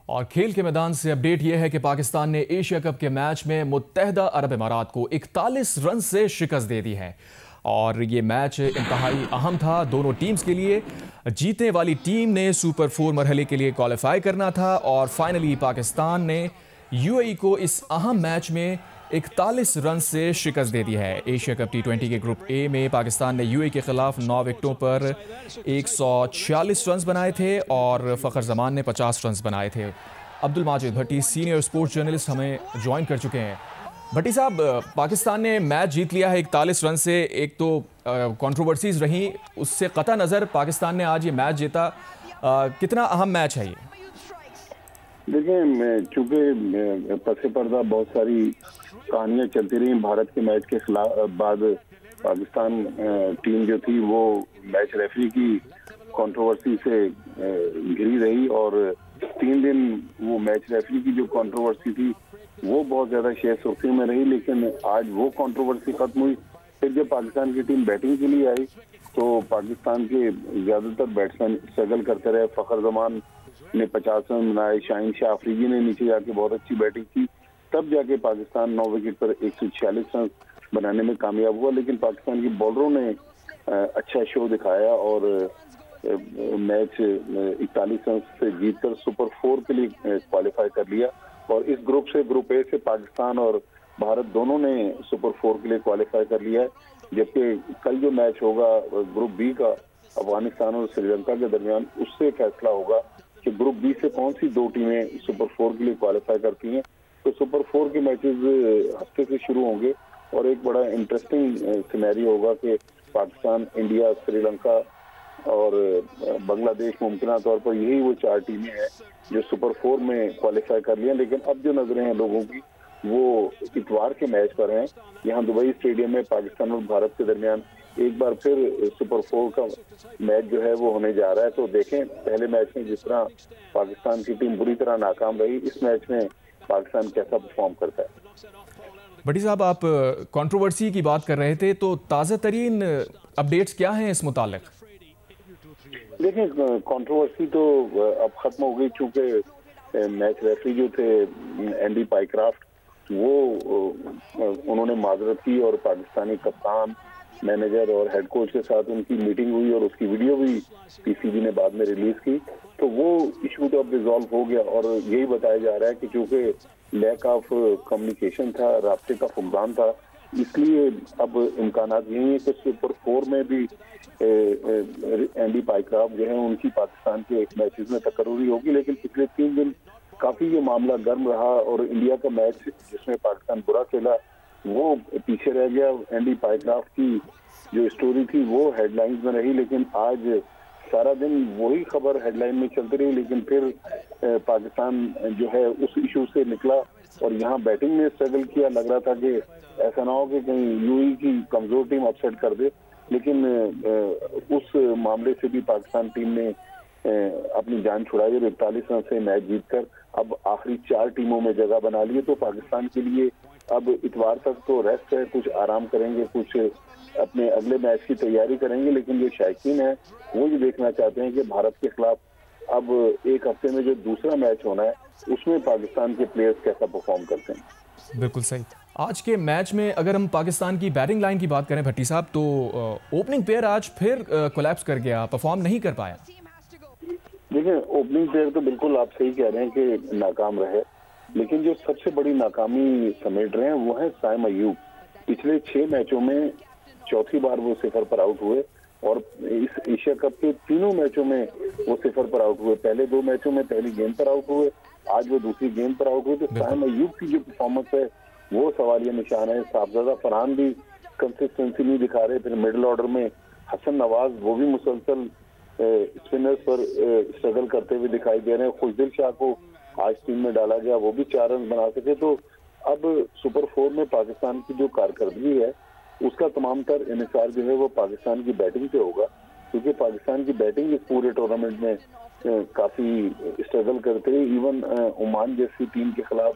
और खेल के मैदान से अपडेट यह है कि पाकिस्तान ने एशिया कप के मैच में मुत्तहदा अरब इमारात को 41 रन से शिकस्त दे दी है और ये मैच इंतहाई अहम था दोनों टीम्स के लिए। जीतने वाली टीम ने सुपर 4 मरहले के लिए क्वालिफाई करना था और फाइनली पाकिस्तान ने यूएई को इस अहम मैच में 41 रन से शिकस्त दे दी है। एशिया कप T20 के ग्रुप ए में पाकिस्तान ने यूएई के खिलाफ 9 विकेटों पर 146 रन बनाए थे और फ़खर जमान ने 50 रन बनाए थे। अब्दुल माजिद भट्टी सीनियर स्पोर्ट्स जर्नलिस्ट हमें ज्वाइन कर चुके हैं। भट्टी साहब, पाकिस्तान ने मैच जीत लिया है 41 रन से। एक तो कंट्रोवर्सीज रही, उससे कता नज़र पाकिस्तान ने आज ये मैच जीता। कितना अहम मैच है ये? देखिए, चूंकि पसे पर्दा बहुत सारी कहानियां चलती रही भारत के मैच के खिलाफ बाद पाकिस्तान टीम जो थी वो मैच रेफरी की कंट्रोवर्सी से घिरी रही और 3 दिन वो मैच रेफरी की जो कंट्रोवर्सी थी वो बहुत ज्यादा शेयर सुर्खी में रही। लेकिन आज वो कंट्रोवर्सी खत्म हुई। फिर जब पाकिस्तान की टीम बैटिंग के लिए आई तो पाकिस्तान के ज्यादातर बैट्समैन स्ट्रगल करते रहे। फखर जमान ने 50 रन बनाए, शाहीन शाह अफरीदी ने नीचे जाके बहुत अच्छी बैटिंग की, तब जाके पाकिस्तान 9 विकेट पर 146 रन बनाने में कामयाब हुआ। लेकिन पाकिस्तान की बॉलरों ने अच्छा शो दिखाया और मैच 41 रन से जीतकर सुपर 4 के लिए क्वालिफाई कर लिया। और इस ग्रुप से, ग्रुप ए से पाकिस्तान और भारत दोनों ने सुपर 4 के लिए क्वालिफाई कर लिया है। जबकि कल जो मैच होगा ग्रुप बी का अफगानिस्तान और श्रीलंका के दरमियान, उससे फैसला होगा कि ग्रुप बी से कौन सी 2 टीमें सुपर 4 के लिए क्वालिफाई करती हैं। तो सुपर 4 के मैचेस हफ्ते से शुरू होंगे और एक बड़ा इंटरेस्टिंग सिनेरियो होगा कि पाकिस्तान, इंडिया, श्रीलंका और बांग्लादेश मुमकिन तौर पर यही वो 4 टीमें हैं जो सुपर 4 में क्वालिफाई कर लिया। लेकिन अब जो नजरें हैं लोगों की वो इतवार के मैच पर हैं। यहाँ दुबई स्टेडियम में पाकिस्तान और भारत के दरमियान एक बार फिर सुपर 4 का मैच जो है वो होने जा रहा है। तो देखें, पहले मैच में जिस तरह पाकिस्तान की टीम बुरी तरह नाकाम रही, इस मैच में पाकिस्तान कैसा परफॉर्म करता है। भट्टी साहब, आप कंट्रोवर्सी की बात कर रहे थे, तो ताज़ा तरीन अपडेट्स क्या हैं इस मुतालिक? देखिए, कंट्रोवर्सी तो अब खत्म हो गई। चूंकि मैच रेफरी जो थे एंडी पाइक्राफ्ट, वो उन्होंने माजरत की और पाकिस्तानी कप्तान, मैनेजर और हेड कोच के साथ उनकी मीटिंग हुई और उसकी वीडियो भी पीसीबी ने बाद में रिलीज की। तो वो इशू तो अब रिजॉल्व हो गया और यही बताया जा रहा है कि चूंकि लैक ऑफ कम्युनिकेशन था, रास्ते का फुकदान था, इसलिए अब इम्कानात यही है कि सुपर 4 में भी एंडी पाइक्राफ्ट जो है उनकी पाकिस्तान के मैचेस में तकर्री होगी। लेकिन पिछले 3 दिन काफी ये मामला गर्म रहा और इंडिया का मैच जिसमें पाकिस्तान बुरा खेला वो पीछे रह गया। एंडी पाइक्राफ्ट की जो स्टोरी थी वो हेडलाइंस में रही, लेकिन आज सारा दिन वही खबर हेडलाइन में चलती रही। लेकिन फिर पाकिस्तान जो है उस इशू से निकला और यहाँ बैटिंग में स्ट्रगल किया। लग रहा था कि ऐसा ना हो कि कहीं यूएई की कमजोर टीम अपसेट कर दे, लेकिन उस मामले से भी पाकिस्तान टीम ने अपनी जान छुड़ाई और 41 रन से मैच जीतकर अब आखिरी 4 टीमों में जगह बना ली है। तो पाकिस्तान के लिए अब इतवार तक तो रेस्ट है, कुछ आराम करेंगे, कुछ अपने अगले मैच की तैयारी करेंगे। लेकिन जो शायकीन है वो ये देखना चाहते हैं कि भारत के खिलाफ अब एक हफ्ते में जो दूसरा मैच होना है उसमें पाकिस्तान के प्लेयर्स कैसा परफॉर्म करते हैं। बिल्कुल सही। आज के मैच में अगर हम पाकिस्तान की बैटिंग लाइन की बात करें भट्टी साहब, तो ओपनिंग पेयर आज फिर कोलैप्स कर गया, परफॉर्म नहीं कर पाया। देखिए, ओपनिंग प्लेयर तो बिल्कुल आप सही कह रहे हैं कि नाकाम रहे, लेकिन जो सबसे बड़ी नाकामी समेट रहे हैं वो है साइम अयूब। पिछले 6 मैचों में चौथी बार वो 0 पर आउट हुए और इस एशिया कप के 3 मैचों में वो 0 पर आउट हुए। पहले 2 मैचों में पहली गेंद पर आउट हुए, आज वो दूसरी गेंद पर आउट हुए। तो साइम अयूब की जो परफॉर्मेंस है वो सवालिया निशान है। साहबजादा फरहान भी कंसिस्टेंसी नहीं दिखा रहे। फिर मिडिल ऑर्डर में हसन नवाज, वो भी मुसलसल स्पिनर्स पर स्ट्रगल करते हुए दिखाई दे रहे हैं। खुशदिल शाह को आज टीम में डाला गया, वो भी 4 रन बना सके। तो अब सुपर 4 में पाकिस्तान की जो कारकर्दगी है उसका तमाम तर इन्हिसार जो है वो पाकिस्तान की बैटिंग पे होगा, क्योंकि पाकिस्तान की बैटिंग इस पूरे टूर्नामेंट में काफी स्ट्रगल करते हैं। इवन ओमान जैसी टीम के खिलाफ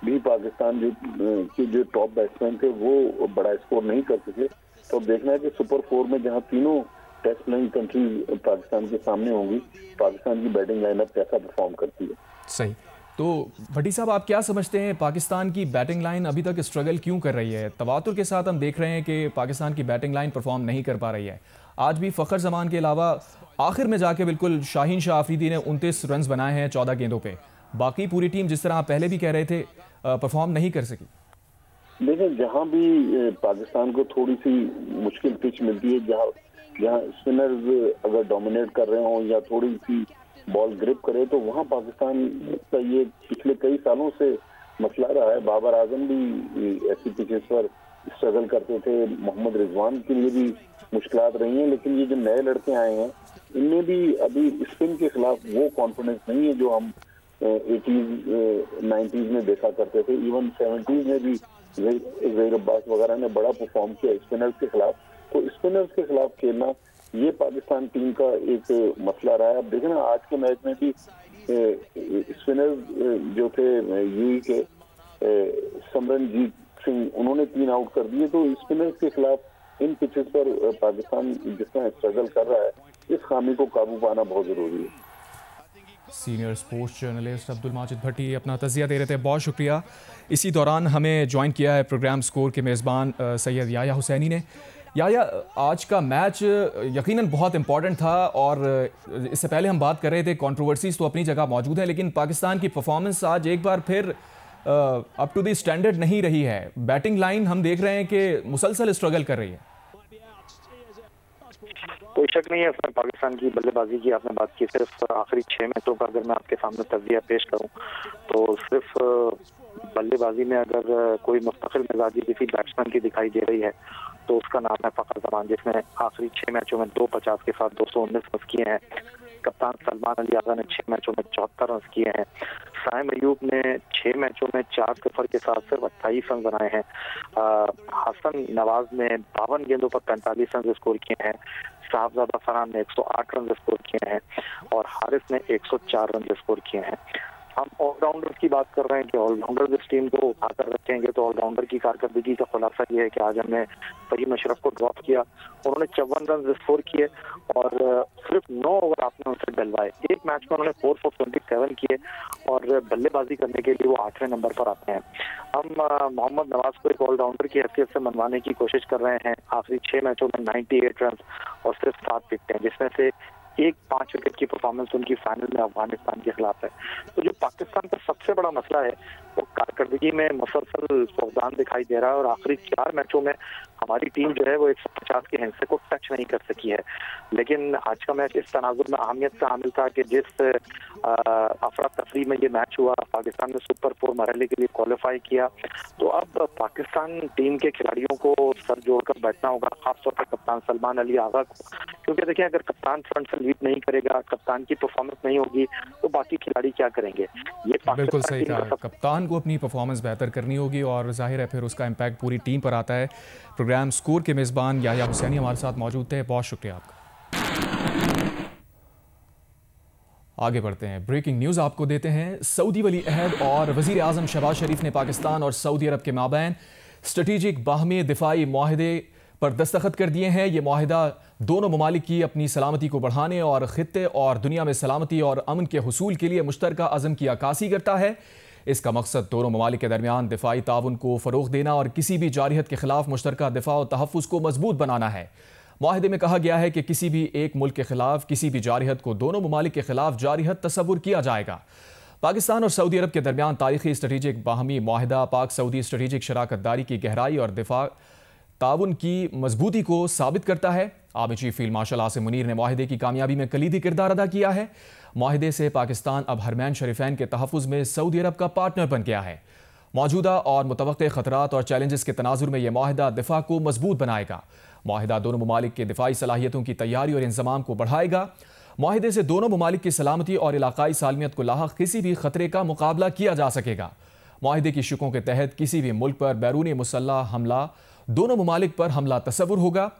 भी पाकिस्तान जो टॉप बैट्समैन थे वो बड़ा स्कोर नहीं कर सके। तो अब देखना है कि सुपर 4 में जहां तीनों टेस्ट प्लेइंग कंट्रीज पाकिस्तान के सामने होंगी, पाकिस्तान की बैटिंग लाइनअप कैसा परफॉर्म करती है। सही। तो भट्टी साहब, आप क्या समझते हैं पाकिस्तान की बैटिंग लाइन अभी तक स्ट्रगल क्यों कर रही है? तवातुर के साथ हम देख रहे हैं कि पाकिस्तान की बैटिंग लाइन परफॉर्म नहीं कर पा रही है। आज भी फ़खर जमान के अलावा आखिर में जाके बिल्कुल शाहीन शाह अफरीदी ने 29 रन बनाए हैं 14 गेंदों पे। बाकी पूरी टीम, जिस तरह आप पहले भी कह रहे थे, परफॉर्म नहीं कर सकी। देखिए, जहां भी पाकिस्तान को थोड़ी सी मुश्किल पिच मिलती है, जहां स्पिनर्स अगर डोमिनेट कर रहे हों या थोड़ी सी बॉल ग्रिप करे, तो वहां पाकिस्तान का ये पिछले कई सालों से मसला रहा है। बाबर आजम भी ऐसी पिचेस पर स्ट्रगल करते थे, मोहम्मद रिजवान के लिए भी मुश्किलात रही हैं, लेकिन ये जो नए लड़के आए हैं इनमें भी अभी स्पिन के खिलाफ वो कॉन्फिडेंस नहीं है जो हम 80s 90s में देखा करते थे। इवन 70s में भी ज़हीर अब्बास वगैरह ने बड़ा परफॉर्म किया स्पिनर्स के खिलाफ। तो स्पिनर्स के खिलाफ खेलना ये पाकिस्तान टीम का एक मसला रहा है। अब देखें ना, आज के मैच में भी स्पिनर्स जो थे यूई के समरनजीत सिंह, उन्होंने 3 आउट कर दिए। तो स्पिनर्स के खिलाफ इन पिचेस पर पाकिस्तान जिस तरह स्ट्रगल कर रहा है, इस खामी को काबू पाना बहुत जरूरी है। Senior sports journalist Abdul Majid Bhatti अपना तज़िया दे रहे थे, बहुत शुक्रिया। इसी दौरान हमें ज्वाइन किया है प्रोग्राम स्कोर के मेज़बान सैयद याया हुसैनी ने। याया, आज का मैच यकीनन बहुत इंपॉर्टेंट था और इससे पहले हम बात कर रहे थे कंट्रोवर्सीज तो अपनी जगह मौजूद है, लेकिन पाकिस्तान की परफॉर्मेंस आज एक बार फिर अप टू द स्टैंडर्ड नहीं रही है। बैटिंग लाइन हम देख रहे हैं कि मुसलसल स्ट्रगल कर रही है। कोई शक नहीं है सर, पाकिस्तान की बल्लेबाजी की आपने बात की। सिर्फ आखिरी 6 मैचों का अगर मैं आपके सामने तज़िया पेश करूं तो सिर्फ बल्लेबाजी में अगर कोई मुस्तकिल मिजाजी किसी बैट्समैन की दिखाई दे रही है तो उसका नाम है फ़खर जमान, जिसने आखिरी 6 मैचों में 250 के साथ 219 रन किए हैं। कप्तान सलमान अली आगा ने 6 मैचों में 74 रन किए हैं। साइम अयूब ने 6 मैचों में 4 सिफर के साथ सिर्फ 28 रन बनाए हैं। हसन नवाज ने 52 गेंदों पर 45 रन स्कोर किए हैं। साहबजादा फरहान ने 108 रन स्कोर किए हैं और हारिस ने 104 रन स्कोर किए हैं। हम ऑलराउंडर्स की बात कर रहे हैं कि ऑलराउंडर इस टीम को उठाकर रखेंगे, तो ऑलराउंडर की कारकर्दगी का खुलासा ये है कि आज हमने फहीम अशरफ को ड्रॉप किया। उन्होंने 54 रन स्कोर किए और सिर्फ 9 ओवर आपने उनसे डलवाए। एक मैच में उन्होंने 4 for 27 किए और बल्लेबाजी करने के लिए वो 8वें नंबर पर आते हैं। हम मोहम्मद नवाज को एक ऑलराउंडर की हैसियत से मनवाने की कोशिश कर रहे हैं। आखिरी 6 मैचों में 98 रन और सिर्फ 7 विकेटें, जिसमें से एक 5 विकेट की परफॉर्मेंस उनकी फाइनल में अफगानिस्तान के खिलाफ है। तो जो पाकिस्तान का सबसे बड़ा मसला है वो कारकर्दगी में मुसलसल फौजदान दिखाई दे रहा है और आखिरी 4 मैचों में हमारी टीम जो है वो 150 के हिस्से को टच नहीं कर सकी है। लेकिन आज का मैच इस तनाजुर में अहमियत का हामिल था कि जिस अफरा तफरी में ये मैच हुआ, पाकिस्तान ने सुपर 4 मरहले के लिए क्वालिफाई किया। तो अब पाकिस्तान टीम के खिलाड़ियों को सर जोड़कर बैठना होगा, खासतौर पर कप्तान सलमान अली आगा को, क्योंकि देखिए अगर कप्तान फ्रंट से लीड नहीं करेगा, कप्तान की परफॉर्मेंस नहीं होगी तो बाकी खिलाड़ी क्या करेंगे। ये बिल्कुल सही कहा, कप्तान को अपनी परफॉर्मेंस बेहतर करनी होगी और जाहिर है फिर उसका इम्पैक्ट पूरी टीम पर आता है। प्रोग्राम स्कोर के मेज़बान याया हुसैनी हमारे साथ मौजूद थे, बहुत शुक्रिया आपका। आगे बढ़ते हैं, ब्रेकिंग न्यूज़ आपको देते हैं। सऊदी वली अहद और वज़ीर आज़म शहबाज शरीफ ने पाकिस्तान और सऊदी अरब के माबैन स्ट्रेटेजिक बाहमी दिफाई मुआहदे पर दस्तखत कर दिए हैं। ये मुआहदा दोनों ममालिक की अपनी सलामती को बढ़ाने और खित्ते और दुनिया में सलामती और अमन के हुसूल के लिए मुश्तरका अज़म की अक्कासी करता है। इसका मकसद दोनों ममालिक के दरमियान दिफाई ताउन को फ़रोग़ देना और किसी भी जारहियत के खिलाफ मुश्तरका दिफा और तहफ़्फ़ुज़ को मजबूत बनाना है। मुआहदे में कहा गया है कि किसी भी एक मुल्क के खिलाफ किसी भी जारहियत को दोनों ममालिक के खिलाफ जारहियत तस्वुर किया जाएगा। पाकिस्तान और सऊदी अरब के दरमियान तारीखी स्ट्रेटेजिक बाहमी मुआहदा पाक सऊदी स्ट्रेटेजिक शराकत दारी की गहराई और दिफा ताउन की मजबूती को साबित करता है। Army chief field marshal Asim Munir ने मुआहदे की कामयाबी में कलीदी किरदार अदा किया है। मुआहदे से पाकिस्तान अब हरमैन शरीफैन के तहफ़्फ़ुज़ में सऊदी अरब का पार्टनर बन गया है। मौजूदा और मुतवक्के ख़तरात और चैलेंजेस के तनाजुर में यह मुआहदा दिफा को मजबूत बनाएगा। मुआहदा दोनों ममालिक के दिफाई सलाहियतों की तैयारी और इंतज़ाम को बढ़ाएगा। मुआहदे से दोनों ममालिक की सलामती और इलाकाई सालमियत को लाहक किसी भी खतरे का मुकाबला किया जा सकेगा। मुआहदे की शिकों के तहत किसी भी मुल्क पर बैरूनी मुसल्लह हमला दोनों ममालिक पर हमला तस्वुर होगा।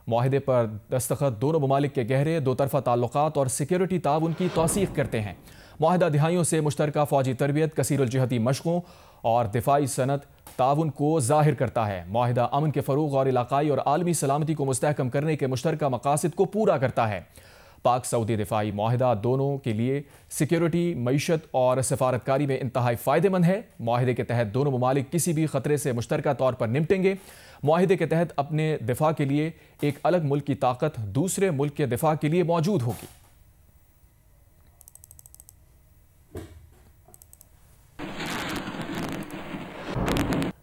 मुआहदे पर दस्तखत दोनों ममालिक के गहरे दो तरफ़ा ताल्लुकात और सिक्योरिटी ताउन की तौसीक़ करते हैं। मुआहदा दिहाइयों से मुश्तरका फ़ौजी तरबियत, कसीरुल-जिहती मशक़ों और दिफाई सनत ताउन को ज़ाहिर करता है। मुआहदा अमन के फ़रोग़ और इलाकाई और आलमी सलामती को मुस्तहकम करने के मुश्तरका मकासद को पूरा करता है। पाक सऊदी दिफाई माहिदा दोनों के लिए सिक्योरिटी, मईशत और सफारतकारी में इंतहाई फ़ायदेमंद है। माहिदे के तहत दोनों ममालिक किसी भी खतरे से मुश्तरका तौर पर निपटेंगे। माहिदे के तहत अपने दिफा के लिए एक अलग मुल्क की ताकत दूसरे मुल्क के दिफा के लिए मौजूद होगी।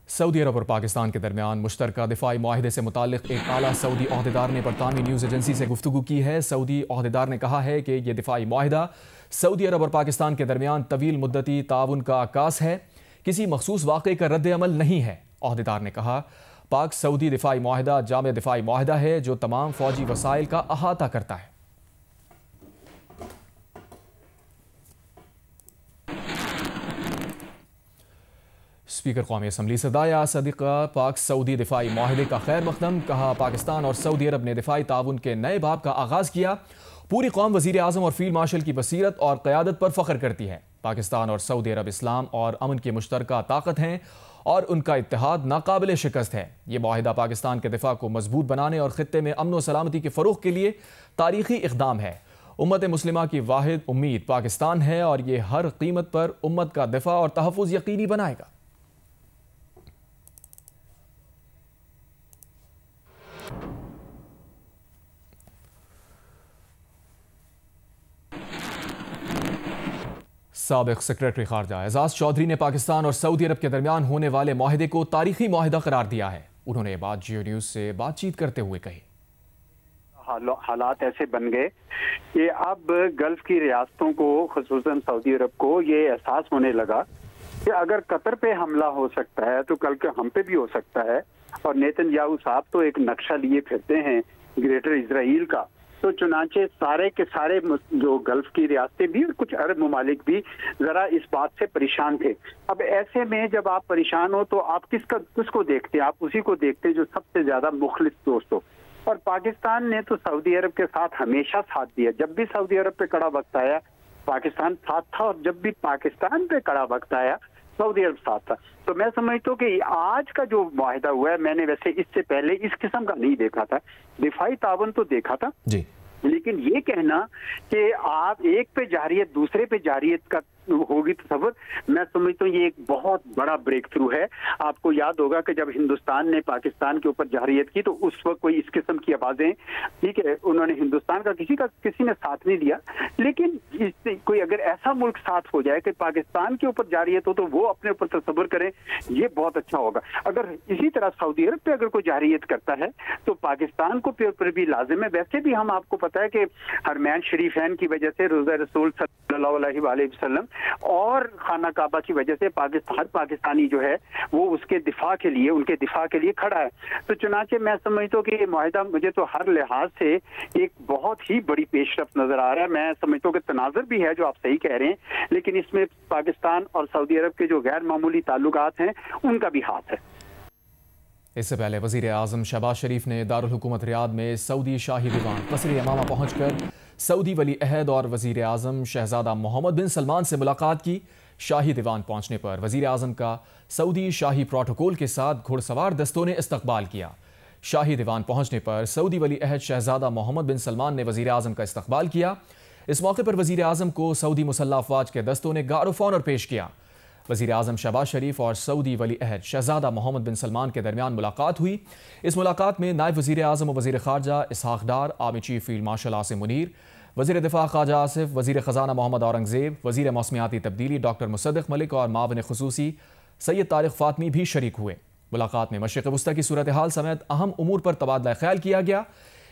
सऊदी अरब और पाकिस्तान के दरमियान मुश्तरका दिफाई माहिदे से मुताल्लिक एक आला सऊदी ओहदेदार ने बरतानवी न्यूज़ एजेंसी से गुफ्तगू की है। सऊदी ओहदेदार ने कहा है कि यह दिफाई माहिदा सऊदी अरब और पाकिस्तान के दरमियान तवील मुद्दती ताउन का आकाश है, किसी मखसूस वाक़े का रद्द अमल नहीं है। ओहदेदार ने कहा, पाक सऊदी दिफाई माहिदा जामे दिफाई माहिदा है जो तमाम फौजी वसाइल का अहाता करता है। स्पीकर कौमी असम्बली सदाया सदीक़ा पाक सऊदी दिफाई माहिदे का खैर मकदम। कहा, पाकिस्तान और सऊदी अरब ने दिफाई ताउन के नए बाब का आगाज़ किया। पूरी कौम वज़ीर आज़म और फील्ड मार्शल की बसीरत और क़यादत पर फ़ख्र करती है। पाकिस्तान और सऊदी अरब इस्लाम और अमन की मुश्तरका ताकत हैं और उनका इत्तेहाद नाकाबिल शिकस्त है। ये माहिदा पाकिस्तान के दिफा को मजबूत बनाने और ख़ित्ते में अमन व सलामती के फ़रोग़ के लिए तारीख़ी इक़दाम है। उम्मत मुस्लिमा की वाहिद उम्मीद पाकिस्तान है और ये हर कीमत पर उम्मत का दिफा और तहफ़्फ़ुज़ यकीनी बनाएगा। साबिक़ सेक्रेटरी खारजा एजाज चौधरी ने पाकिस्तान और सऊदी अरब के दरमियान होने वाले माहिदे को तारीखी माहिदा करार दिया है। उन्होंने ये बात जियो न्यूज़ से बातचीत करते हुए कही, हालात ऐसे बन गए कि अब गल्फ की रियासतों को, खुसूसन सऊदी अरब को ये एहसास होने लगा कि अगर कतर पे हमला हो सकता है तो कल के हम पे भी हो सकता है। और नेतन्याहू साहब तो एक नक्शा लिए फिरते हैं ग्रेटर इजराइल का, तो चुनाचे सारे के सारे जो गल्फ की रियासतें भी और कुछ अरब ममालिक भी जरा इस बात से परेशान थे। अब ऐसे में जब आप परेशान हो तो आप किसको देखते हैं? आप उसी को देखते हैं जो सबसे ज्यादा मुखलिस दोस्त हो। और पाकिस्तान ने तो सऊदी अरब के साथ हमेशा साथ दिया। जब भी सऊदी अरब पे कड़ा वक्त आया पाकिस्तान साथ था, और जब भी पाकिस्तान पे कड़ा वक्त आया सऊदी अरब साथ था। तो मैं समझता हूँ कि आज का जो माहिदा हुआ है, मैंने वैसे इससे पहले इस किस्म का नहीं देखा था। दिफाई ताउन तो देखा था जी, लेकिन ये कहना कि आप एक पे जारियत दूसरे पे जारियत का होगी तसव्वुर, मैं समझता हूँ ये एक बहुत बड़ा ब्रेक थ्रू है। आपको याद होगा कि जब हिंदुस्तान ने पाकिस्तान के ऊपर जारियत की तो उस वक्त कोई इस किस्म की आवाजें, ठीक है, उन्होंने हिंदुस्तान का किसी ने साथ नहीं दिया। लेकिन इससे कोई अगर ऐसा मुल्क साथ हो जाए कि पाकिस्तान के ऊपर जारियत हो तो वो अपने ऊपर तसव्वुर करें, ये बहुत अच्छा होगा। अगर इसी तरह सऊदी अरब पे अगर कोई जारियत करता है तो पाकिस्तान को पर भी लाजिम है। वैसे भी हम आपको पता है कि हरमैन शरीफैन की वजह से रोज़ा रसूल सल्लल्लाहु अलैहि वसल्लम और खाना काबा की वजह से हर पाकिस्तानी जो है वो उसके दिफा के लिए, उनके दिफा के लिए खड़ा है। तो चुनाचे मैं समझता हूँ कि ये माहिदा मुझे तो हर लिहाज से एक बहुत ही बड़ी पेशरफ्त नजर आ रहा है। मैं समझता हूँ कि तनाजुर भी है जो आप सही कह रहे हैं, लेकिन इसमें पाकिस्तान और सऊदी अरब के जो गैर मामूली ताल्लुकात हैं उनका भी हाथ है। इससे पहले वज़ीर आज़म शहबाज शरीफ ने दारुल हुकूमत रियाद में सऊदी शाही दीवान क़स्र यमामा पहुंचकर सऊदी वली अहद और वज़ीर आज़म शहज़ादा मोहम्मद बिन सलमान से मुलाकात की। शाही दीवान पहुंचने पर वज़ीर आज़म का सऊदी शाही प्रोटोकॉल के साथ घुड़सवार दस्तों ने इस्तकबाल किया। शाही दीवान पहुंचने पर सऊदी वली अहद शहज़ादा मोहम्मद बिन सलमान ने वज़ीर आज़म का इस्तकबाल किया। इस मौके पर वज़ीर आज़म को सऊदी मुसल्लह अफ़वाज के दस्तों ने गार ऑफ ऑनर पेश किया। वज़ीर आज़म शहबाज शरीफ और सऊदी वली अहद शहज़ादा मोहम्मद बिन सलमान के दरमियान मुलाकात हुई। इस मुलाकात में नायब वज़ीर आज़म और वज़ीर ख़ारजा Ishaq Dar, army chief field marshal Asim Munir, वज़ीर दिफ़ा ख़ाजा आसिफ, वज़ीर ख़ज़ाना मोहम्मद औरंगज़ेब, वज़ीर मौसमियाती तब्दीली डॉक्टर मुसद्दिक़ मलिक और मावन ख़ुसूसी सैयद तारिक फ़ातमी भी शरीक हुए। मुलाकात में मशरिक़ वस्ता की सूरत हाल समेत अहम उमूर पर तबादला ख्याल किया गया।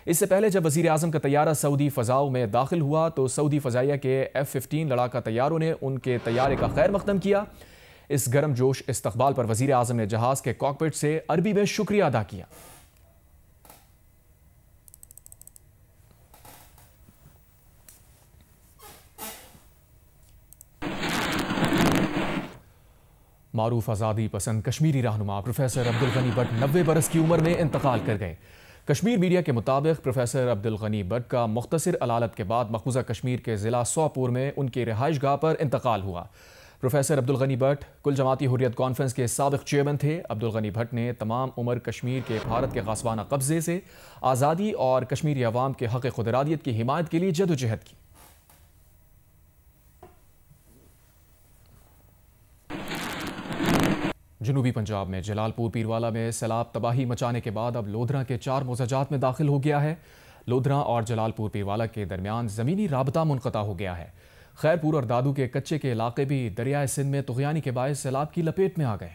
इससे पहले जब वज़ीर आज़म का तैयारा सऊदी फ़ज़ाओं में दाखिल हुआ तो सऊदी फ़ज़ाइया के F-15 लड़ाका तैयारों ने उनके तैयारे का खैर मकदम किया। इस गर्म जोश इस्तकबाल पर वज़ीर आज़म ने जहाज़ के कॉकपिट से अरबी में शुक्रिया अदा किया। मारूफ आज़ादी पसंद कश्मीरी रहनुमा प्रोफेसर अब्दुल गनी भट्ट 90 बरस की उम्र में इंतकाल कर गए। कश्मीर मीडिया के मुताबिक प्रोफेसर अब्दुल गनी भट्ट का मुख्तसर अलालत के बाद मकबूजा कश्मीर के ज़िला सोपुर में उनकी रिहाइश गाह पर इंतकाल हुआ। प्रोफेसर अब्दुल गनी भट्ट कुल जमाती हुर्रियत कॉन्फ्रेंस के साबिक चेयरमैन थे। अब्दुल गनी भट्ट ने तमाम उम्र कश्मीर के भारत के गासबाना कब्जे से आज़ादी और कश्मीरी अवाम के हक़ खुदरादियत की हिमायत के लिए जदोजहद की। जनूबी पंजाब में जलालपुर पीरवाला में सैलाब तबाही मचाने के बाद अब लोधरा के 4 मोज़ाजात में दाखिल हो गया है। लोधरा और जलालपुर पीरवाला के दरमियान ज़मीनी राबता मुनक़ता हो गया है। खैरपुर और दादू के कच्चे के इलाके भी दरियाए सिंध में तुग़यानी के बायस सैलाब की लपेट में आ गए।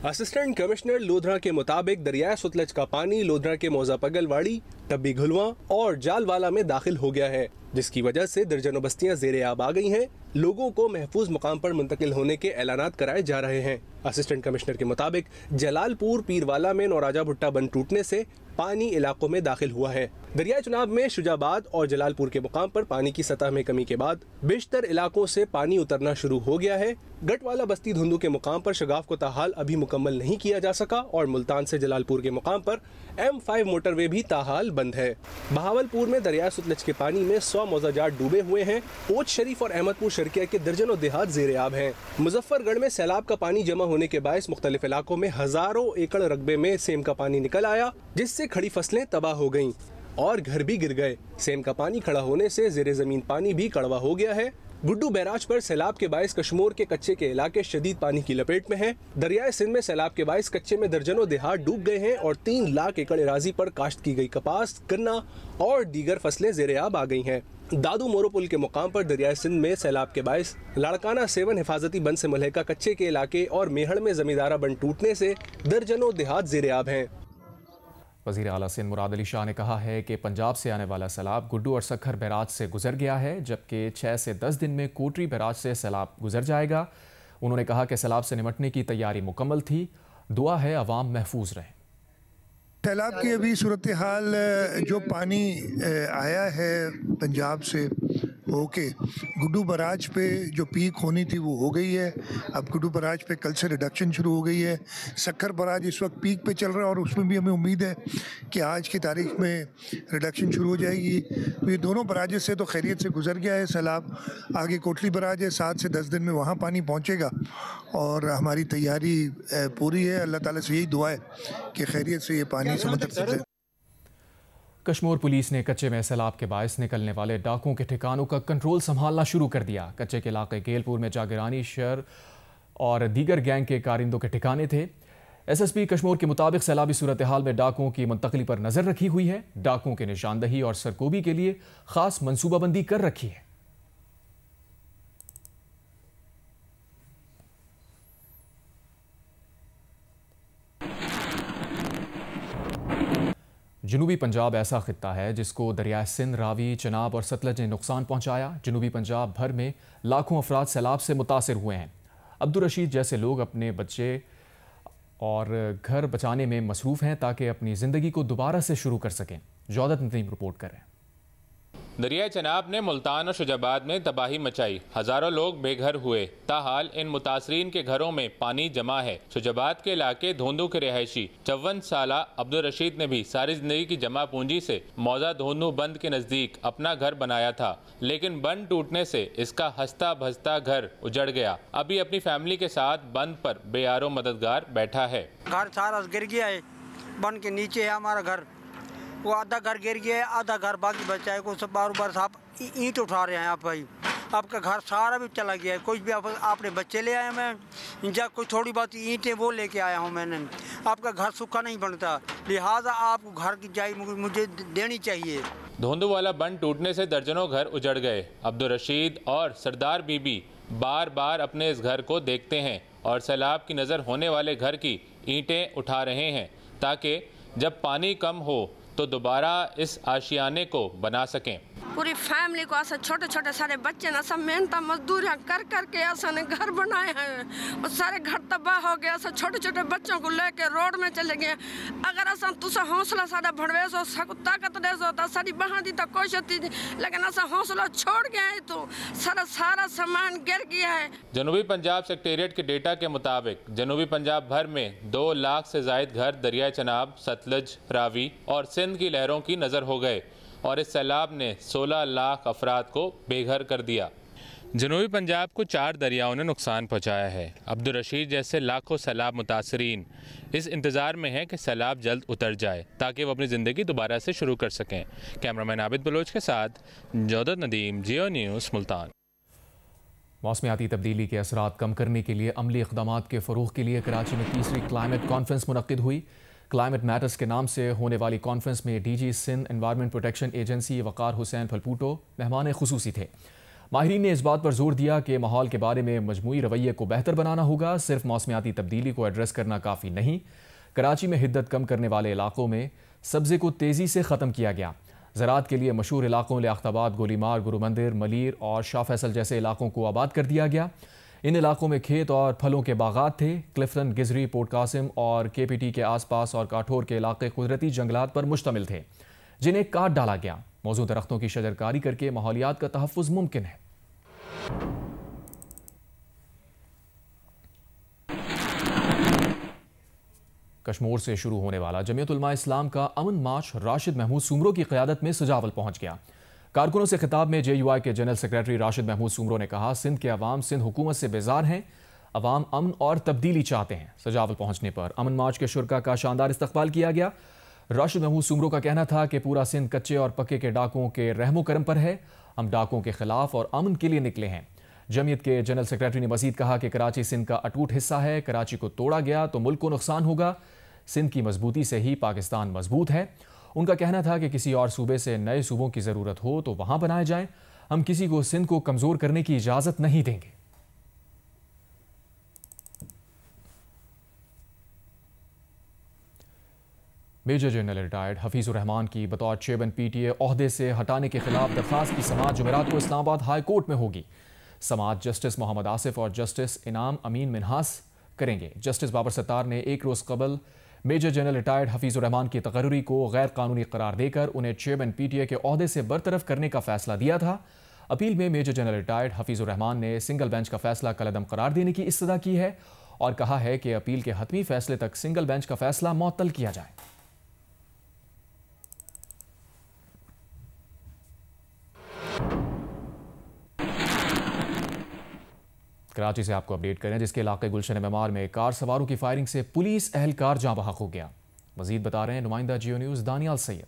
असिस्टेंट कमिश्नर लोधरा के मुताबिक दरियाए सतलज का पानी लोधरा के मौजा पगलवाड़ी, टब्बी घुलवा और जालवाला में दाखिल हो गया है, जिसकी वजह से दर्जनों बस्तियां ज़ेरे आब आ गई हैं। लोगों को महफूज मुकाम पर मुंतकिल होने के ऐलानात कराए जा रहे हैं। असिस्टेंट कमिश्नर के मुताबिक जलालपुर पीरवाला में नौराजा भुट्टा बंद टूटने से पानी इलाकों में दाखिल हुआ है। दरिया चुनाब में शुजाबाद और जलालपुर के मुकाम पर पानी की सतह में कमी के बाद बेशतर इलाकों से पानी उतरना शुरू हो गया है। गटवाला बस्ती धुंधु के मुकाम पर शगाफ को ताहाल अभी मुकम्मल नहीं किया जा सका और मुल्तान से जलालपुर के मुकाम पर M5 मोटरवे भी ताहाल बंद है। बहावलपुर में दरिया सतलज के पानी में 100 मौजाजात डूबे हुए हैं। पोच शरीफ और अहमदपुर शर्किया के दर्जनों देहात ज़ेरे आब हैं। मुजफ्फरगढ़ में सैलाब का पानी जमा होने के बायस मुख्तलिफ इलाकों में हजारों एकड़ रकबे में सेम का पानी निकल आया, जिससे खड़ी फसलें तबाह हो गईं और घर भी गिर गए। सेम का पानी खड़ा होने से ज़ेरे ज़मीन पानी भी कड़वा हो गया है। गुड्डू बैराज पर सैलाब के बायस कश्मोर के कच्चे के इलाके शदीद पानी की लपेट में हैं। दरियाए सिंध में सैलाब के बायस कच्चे में दर्जनों देहात डूब गए हैं और 3 लाख एकड़ इराजी पर काश्त की गई कपास, गन्ना और दीगर फसलें ज़ेरे आब आ गई हैं। दादू मोरोपुल के मुकाम पर दरियाए सिंध में सैलाब के बायस लाड़काना 7 हिफाजती बंद से मुलहका कच्चे के इलाके और मेहड़ में जमींदारा बंद टूटने से दर्जनों देहात ज़ेरे आब हैं। वज़ीर आला सिंध मुराद अली शाह ने कहा है कि पंजाब से आने वाला सैलाब गुड्डू और सखर बैराज से गुजर गया है, जबकि 6 से 10 दिन में कोटरी बैराज से सैलाब गुजर जाएगा। उन्होंने कहा कि सैलाब से निपटने की तैयारी मुकम्मल थी। दुआ है अवाम महफूज रहें। सैलाब की अभी सूरत हाल, जो पानी आया है पंजाब से होके गुड्डू बराज पे जो पीक होनी थी वो हो गई है। अब गुड्डू बराज पे कल से रिडक्शन शुरू हो गई है। सक्खर बराज इस वक्त पीक पे चल रहा है और उसमें भी हमें उम्मीद है कि आज की तारीख में रिडक्शन शुरू हो जाएगी। तो ये दोनों बराज से तो खैरियत से गुजर गया है सैलाब। आगे कोटली बराज है, 7 से 10 दिन में वहाँ पानी पहुँचेगा और हमारी तैयारी पूरी है। अल्लाह ताला से यही दुआ है कि खैरियत से ये पानी समुद्र तक जाए। कश्मीर पुलिस ने कच्चे में सैलाब के बायस निकलने वाले डाकुओं के ठिकानों का कंट्रोल संभालना शुरू कर दिया। कच्चे के इलाके गेलपुर में जागिरानी शहर और दीगर गैंग के कारिंदों के ठिकाने थे। SSP कश्मीर के मुताबिक सैलाबी सूरत हाल में डाकुओं की मुंतकली पर नजर रखी हुई है। डाकुओं की निशानदही और सरकोबी के लिए खास मनसूबाबंदी कर रखी है। जनूबी पंजाब ऐसा खित्ता है जिसको दरियाए सिंध, रावी, चनाब और सतलज ने नुकसान पहुंचाया। जनूबी पंजाब भर में लाखों अफराद सैलाब से मुतासिर हुए हैं। अब्दुल रशीद जैसे लोग अपने बच्चे और घर बचाने में मसरूफ़ हैं ताकि अपनी ज़िंदगी को दोबारा से शुरू कर सकें। जौदत नदीम रिपोर्ट करें। दरिया चनाब ने मुल्तान और शुजाबाद में तबाही मचाई। हजारों लोग बेघर हुए। ताहाल इन मुतासरीन के घरों में पानी जमा है। शुजाबाद के इलाके धोंदू के रिहायशी 54 साला अब्दुल रशीद ने भी सारी जिंदगी की जमा पूंजी से मौजा धोंदू बंद के नजदीक अपना घर बनाया था, लेकिन बंद टूटने से इसका हंसता भसता घर उजड़ गया। अभी अपनी फैमिली के साथ बंद पर बेयारो मददगार बैठा है। घर सारा गिर गया है, बंद के नीचे है हमारा घर। वो आधा घर गिर गया है, आधा घर बाकी बचा है। कुछ बार साहब ईंट उठा रहे हैं आप भाई। आपका घर सारा भी चला गया है। कुछ भी आपने बच्चे ले आए, मैं या कोई थोड़ी बहुत ईंटें वो लेके आया हूँ मैंने। आपका घर सूखा नहीं बनता, लिहाजा आपको घर की जाई मुझे देनी चाहिए। धोंदू वाला बंद टूटने से दर्जनों घर उजड़ गए। अब्दुल रशीद और सरदार बीबी बार बार अपने इस घर को देखते हैं और सैलाब की नज़र होने वाले घर की ईंटें उठा रहे हैं ताकि जब पानी कम हो तो दोबारा इस आशियाने को बना सकें। पूरी फैमिली को ऐसा छोटे छोटे सारे बच्चे ना सब मेहनत मजदूरियाँ कर करके ऐसा ने घर बनाए हैं और सारे घर तबाह हो गए। ऐसा छोटे छोटे बच्चों को लेके रोड में चले गए। अगर ऐसा तुसा हौसला सारा भड़वे सो ताकत दे सो तो सारी बहा दी तो कोशिश थी, लेकिन ऐसा हौसला छोड़ गया है तो सारा सामान गिर गया है। जनूबी पंजाब सेक्रेटेरिएट के डेटा के मुताबिक जनूबी पंजाब भर में 2 लाख से जायद घर दरिया चनाब, सतलज, रावी और सिंध की लहरों की नज़र हो गए और इस सैलाब ने 16 लाख अफराद को बेघर कर दिया। जनूबी पंजाब को 4 दरियाओं ने नुकसान पहुंचाया है। अब्दुल रशीद जैसे लाखों सैलाब मुतासरीन इस इंतज़ार में हैं कि सैलाब जल्द उतर जाए ताकि वो अपनी ज़िंदगी दोबारा से शुरू कर सकें। कैमरामैन आबिद बलोच के साथ जौदत नदीम, जियो न्यूज़, मुल्तान। मौसमियाती तब्दीली के असरात कम करने के लिए अमली इक़दामात के फ़रोग़ के लिए कराची में तीसरी क्लाइमेट कॉन्फ्रेंस मुनक़्क़िद हुई। क्लाइमेट मैटर्स के नाम से होने वाली कॉन्फ्रेंस में DG Sindh environment protection agency Waqar Hussain Phalpoto मेहमान ख़ुसूसी थे। माहिरीन ने इस बात पर जोर दिया कि माहौल के बारे में मजमूई रवैये को बेहतर बनाना होगा, सिर्फ मौसमियाती तब्दीली को एड्रेस करना काफ़ी नहीं। कराची में हिद्दत कम करने वाले इलाकों में सब्ज़े को तेज़ी से ख़त्म किया गया। ज़राअत के लिए मशहूर इलाकों लियाक़ताबाद, गोलीमार, गुरु मंदिर, मलीर और शाह फैसल जैसे इलाकों को आबाद कर दिया गया। इन इलाकों में खेत और फलों के बागात थे। क्लिफ्टन, गिजरी, पोर्ट कासिम और KPT के आसपास और काठोर के इलाके कुदरती जंगलात पर मुश्तमिल थे जिन्हें काट डाला गया। मौजूद दरख्तों की शजरकारी करके माहौलियात का तहफ़्फ़ुज़ मुमकिन है। कश्मीर से शुरू होने वाला जमीयत उलमा इस्लाम का अमन मार्च राशिद महमूद सुमरो की क़यादत में सजावल पहुंच गया। कारकुनों से खिताब में JUI के जनरल सेक्रेटरी राशिद महमूद सुमरो ने कहा, सिंध के अवाम सिंध हुकूमत से बेजार हैं, अवाम अमन और तब्दीली चाहते हैं। सजावल पहुंचने पर अमन मार्च के शुरका का शानदार इस्तकबाल किया गया। राशिद महमूद सुमरो का कहना था कि पूरा सिंध कच्चे और पक्के के डाकुओं के रहमो करम पर है। हम डाकुओं के खिलाफ और अमन के लिए निकले हैं। जमीयत के जनरल सेक्रेटरी ने मजीद कहा कि कराची सिंध का अटूट हिस्सा है। कराची को तोड़ा गया तो मुल्क को नुकसान होगा। सिंध की मजबूती से ही पाकिस्तान मजबूत है। उनका कहना था कि किसी और सूबे से नए सूबों की ज़रूरत हो तो वहां बनाए जाएं। हम किसी को सिंध को कमज़ोर करने की इजाज़त नहीं देंगे। मेजर जनरल रिटायर्ड हफीज़ुर रहमान की बतौर चेयरमैन PTA ओहदे से हटाने के खिलाफ दरख्वास्त की समाअत जुमेरात को इस्लामाबाद हाई कोर्ट में होगी। समाअत जस्टिस मोहम्मद आसिफ और जस्टिस इनाम अमीन मिनहास करेंगे। जस्टिस बाबर सत्तार ने एक रोज़ कबल मेजर जनरल रिटायर्ड हफीज़ुर रहमान की तकर्री को गैर कानूनी करार देकर उन्हें चेयरमैन PTA के ओहदे से बरतरफ करने का फैसला दिया था। अपील में मेजर जनरल रिटायर्ड हफीज़ुर रहमान ने सिंगल बेंच का फैसला कलअदम करार देने की इस्तदा की है और कहा है कि अपील के हतमी फैसले तक सिंगल बेंच का फैसला मुअत्तल किया जाए। कराची से आपको अपडेट करें, जिसके इलाके गुलशन मेमार में कार सवारों की फायरिंग से पुलिस एहलकार जाँ बहक हो गया। मजीद बता रहे हैं नुमाइंदा जियो न्यूज़ दानियाल सैयद।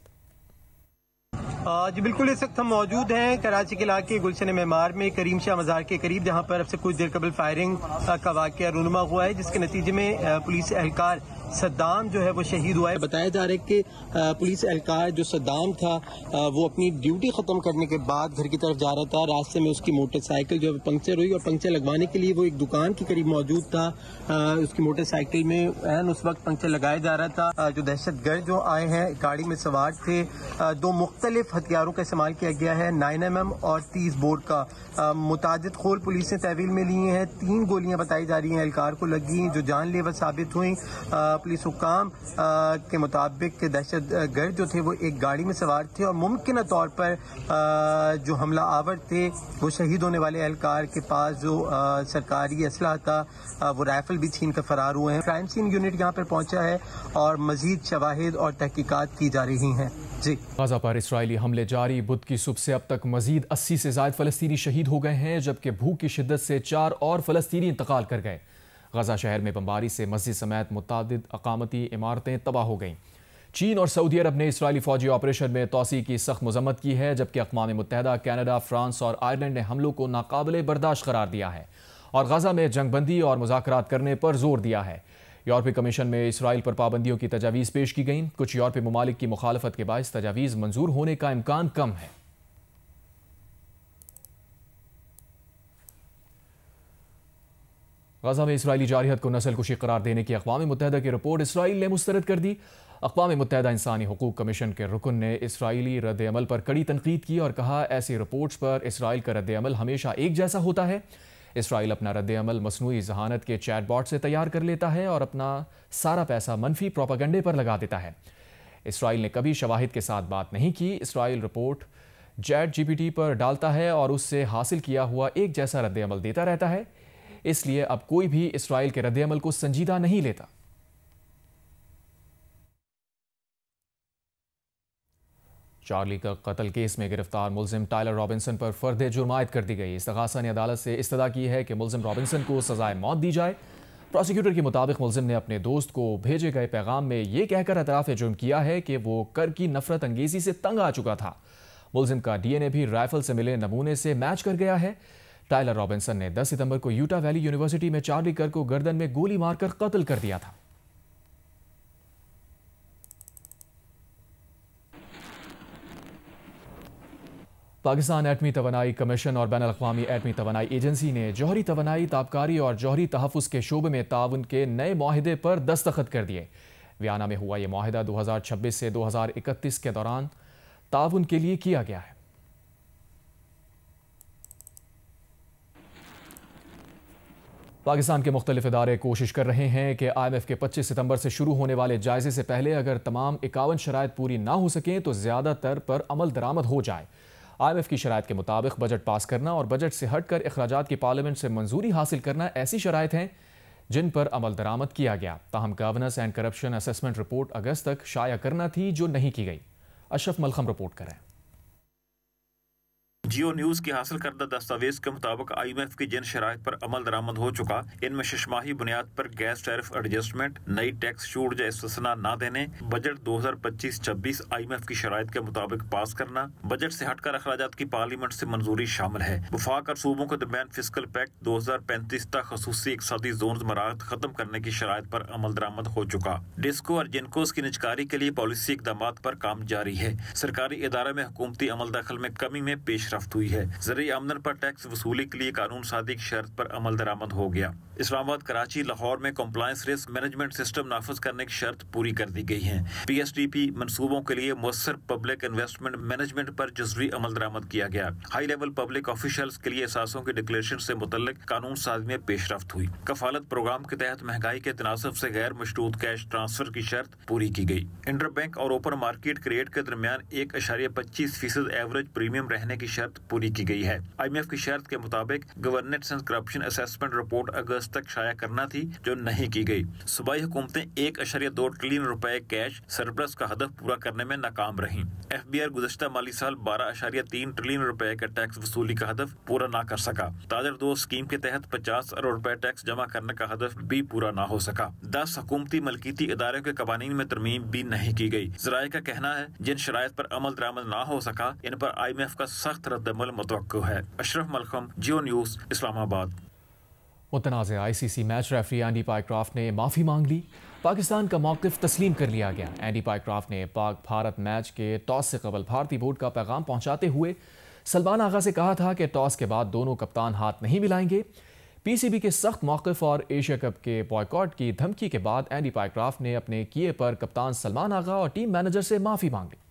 जी बिल्कुल, इस वक्त हम मौजूद हैं कराची के इलाके गुलशन मेमार में करीम शाह मज़ार के करीब, जहां पर अब से कुछ देर कबल फायरिंग का वाक़या रूनुमा हुआ है, जिसके नतीजे में पुलिस एहलकार सद्दाम जो है वो शहीद हुआ है। बताया जा रहा है कि पुलिस एहलकार जो सद्दाम था वो अपनी ड्यूटी ख़त्म करने के बाद घर की तरफ जा रहा था। रास्ते में उसकी मोटरसाइकिल जो है पंक्चर हुई और पंक्चर लगवाने के लिए वो एक दुकान के करीब मौजूद था। उसकी मोटरसाइकिल में उस वक्त पंक्चर लगाया जा रहा था। जो दहशतगर्द जो आए हैं गाड़ी में सवार थे, 2 मुख्तलिफ हथियारों का इस्तेमाल किया गया है, 9mm और 30 बोर का। मुतादिद खोल पुलिस ने तहवील में लिए हैं। 3 गोलियां बताई जा रही हैं एहलकार को लगी, जो जानलेवा साबित हुई। पुलिस हुकाम के मुताबिक दहशतगर्द जो थे वो एक गाड़ी में सवार थे और मुमकिन तौर पर जो हमला आवर थे वो शहीद होने वाले एहलकार के पास जो सरकारी असला था वो राइफल भी छीन कर फरार हुए हैं। क्राइम सीन यूनिट यहाँ पर पहुंचा है और मजीद शवाहिद और तहकीकात की जा रही हैं। जी, गाजा पर इस्राएली हमले जारी। बुध की सुबह से अब तक मजीद 80 से ज़ायद फ़लस्तीनी शहीद हो गए हैं, जबकि भूख की शिद्दत से 4 और फ़लस्तीनी इंतकाल कर गए। गाजा शहर में बमबारी से मस्जिद समेत मुतादिद अकामती इमारतें तबाह हो गईं। चीन और सऊदी अरब ने इस्राएली फौजी ऑपरेशन में तोसी की सख्त मजम्मत की है, जबकि अक़वाम मुत्तहिदा, कनाडा, फ्रांस और आयरलैंड ने हमलों को नाकाबिले बर्दाश्त करार दिया है और गाजा में जंगबंदी और मुज़ाकरात करने पर जोर दिया है। यूरोपीय कमीशन में इसराइल पर पाबंदियों की तजावीज़ पेश की गईं। कुछ यूरोपीय ममालिक की मुखालफत के बायस तजावीज़ मंजूर होने का इम्कान कम है। गाजा में इस्राएली जारहियत को नस्लकुशी करार देने की अक़वाम मुत्तहिदा की रिपोर्ट इसराइल ने मुस्तरद कर दी। अक़वाम मुत्तहिदा इंसानी हुकूक कमीशन के रुकन ने इसराइली रद्द अमल पर कड़ी तनकीद की और कहा, ऐसी रिपोर्ट्स पर इसराइल का रद्द अमल हमेशा एक जैसा होता है। इसराइल अपना रद्द अमल मसनूई जहानत के चैटबॉट से तैयार कर लेता है और अपना सारा पैसा मनफी प्रोपेगेंडे पर लगा देता है। इसराइल ने कभी शवाहिद के साथ बात नहीं की। इसराइल रिपोर्ट ChatGPT पर डालता है और उससे हासिल किया हुआ एक जैसा रद्द अमल देता रहता है, इसलिए अब कोई भी इसराइल के रद्द अमल को संजीदा नहीं लेता। चार्ली का कत्ल केस में गिरफ्तार मुलजिम टायलर रॉबिन्सन पर फर्द जुर्म आयद कर दी गई। इस्तगासा ने अदालत से इस्तदा की है कि मुलजिम रॉबिन्सन को सजाए मौत दी जाए। प्रोसिक्यूटर के मुताबिक मुलजिम ने अपने दोस्त को भेजे गए पैगाम में यह कहकर एतराफ़ जुर्म किया है कि वो कर की नफरत अंगेजी से तंग आ चुका था। मुलजिम का DNA भी राइफल से मिले नमूने से मैच कर गया है। टायलर रॉबिन्सन ने 10 सितंबर को यूटा वैली यूनिवर्सिटी में चार्ली कर को गर्दन में गोली मारकर कत्ल कर दिया था। पाकिस्तान एटमी तवानाई कमीशन और बैनुल अक़वामी एटमी तवानाई एजेंसी ने जौहरी तवानाई, ताबकारी और जौहरी तहफ़्फ़ुज़ के शोबे में ताउन के नए माहिदे पर दस्तखत कर दिए। वियना में हुआ यह माहिदा 2026 से 2031 के दौरान ताउन के लिए किया गया है। पाकिस्तान के मुख्तलिफ इदारे कोशिश कर रहे हैं कि IMF के 25 सितंबर से शुरू होने वाले जायजे से पहले अगर तमाम 51 शराइत पूरी ना हो सकें तो ज़्यादातर पर अमल दरामद हो जाए। IMF की शराइत के मुताबिक बजट पास करना और बजट से हटकर अखराजात की पार्लियामेंट से मंजूरी हासिल करना ऐसी शराइत हैं जिन पर अमल दरामद किया गया। ताहम governance and corruption assessment report अगस्त तक शाया करना थी जो नहीं की गई। अशरफ मलखम रिपोर्ट करें। जियो न्यूज की हासिल करदा दस्तावेज के मुताबिक IMF की जिन शराइत पर अमल दरामद हो चुका, इनमें शशमाही बुनियाद पर गैस टैरिफ एडजस्टमेंट, नई टैक्स छूट या इस्तिस्ना न देने, बजट 2025-26 IMF की शराइत के मुताबिक पास करना, बजट से हटकर अखराजात की पार्लियामेंट से मंजूरी शामिल है। वफाक और सूबों के दरमियान फिस्कल पैक्ट 2035 तक खसूसी इक़्तिसादी जोन मराहत खत्म करने की शराइत पर अमल दरामद हो चुका। डिस्को और जिनकोस की निजकारी के लिए पॉलिसी इकदाम पर काम जारी है। सरकारी इदारे में हुकूमती अमल दखल में कमी में पेश हुई है। ज़रिए आमदन पर टैक्स वसूली के लिए कानून सादी की शर्त पर अमल दरामद हो गया। इस्लामाबाद, कराची, लाहौर में कॉम्प्लायंस रिस्क मैनेजमेंट सिस्टम नाफिज करने की शर्त पूरी कर दी गई है। PSDP मंसूबों के लिए मुअस्सर पब्लिक इन्वेस्टमेंट मैनेजमेंट पर जुज़वी अमल दरामद किया गया। हाई लेवल पब्लिक ऑफिशियल्स के लिए एहसासों की डिक्लेरेशन से मुतल्लिक कानून साजी में पेशरफ्त हुई। कफालत प्रोग्राम के तहत महंगाई के तनासब से गैर मशरूत कैश ट्रांसफर की शर्त पूरी की गई। इंटर बैंक और ओपन मार्केट क्रेडिट के दरमियान 1.25% एवरेज प्रीमियम रहने की शर्त पूरी की गई है। IMF की शर्त के मुताबिक governance and corruption assessment report अगस्त तक शाया करना थी जो नहीं की गई। सूबाई हुकूमतें 1.2 ट्रिलियन रुपए कैश सरप्लस का हदफ पूरा करने में नाकाम रहीं। FBR गुज़श्ता माली साल 12.3 ट्रिलियन रुपए का टैक्स वसूली का हदफ पूरा ना कर सका। ताजर 2 स्कीम के तहत 50 अरब रुपए टैक्स जमा करने का हदफ भी पूरा ना हो सका। 10 हुकूमती मलकीती इदारों के कवानीन में तरमीम भी नहीं की गई। ज़राए का कहना है जिन शराइत पर अमल दरामद ना हो सका, इन पर IMF का सख्त रद्दअमल मुतवक्को है। अशरफ मलखम, जियो न्यूज, इस्लामाबाद। मुतनाज़ ICC match referee Andy Pycroft ने माफ़ी मांग ली। पाकिस्तान का मौक़िफ़ तस्लीम कर लिया गया। एंडी पाइक्राफ्ट ने पाक भारत मैच के टॉस से कबल भारतीय बोर्ड का पैगाम पहुंचाते हुए सलमान आगा से कहा था कि टॉस के बाद दोनों कप्तान हाथ नहीं मिलाएंगे। PCB के सख्त मौक़िफ़ और एशिया कप के बॉयकॉट की धमकी के बाद एंडी पाइक्राफ्ट ने अपने किए पर कप्तान सलमान आगा और टीम मैनेजर से माफ़ी मांग ली।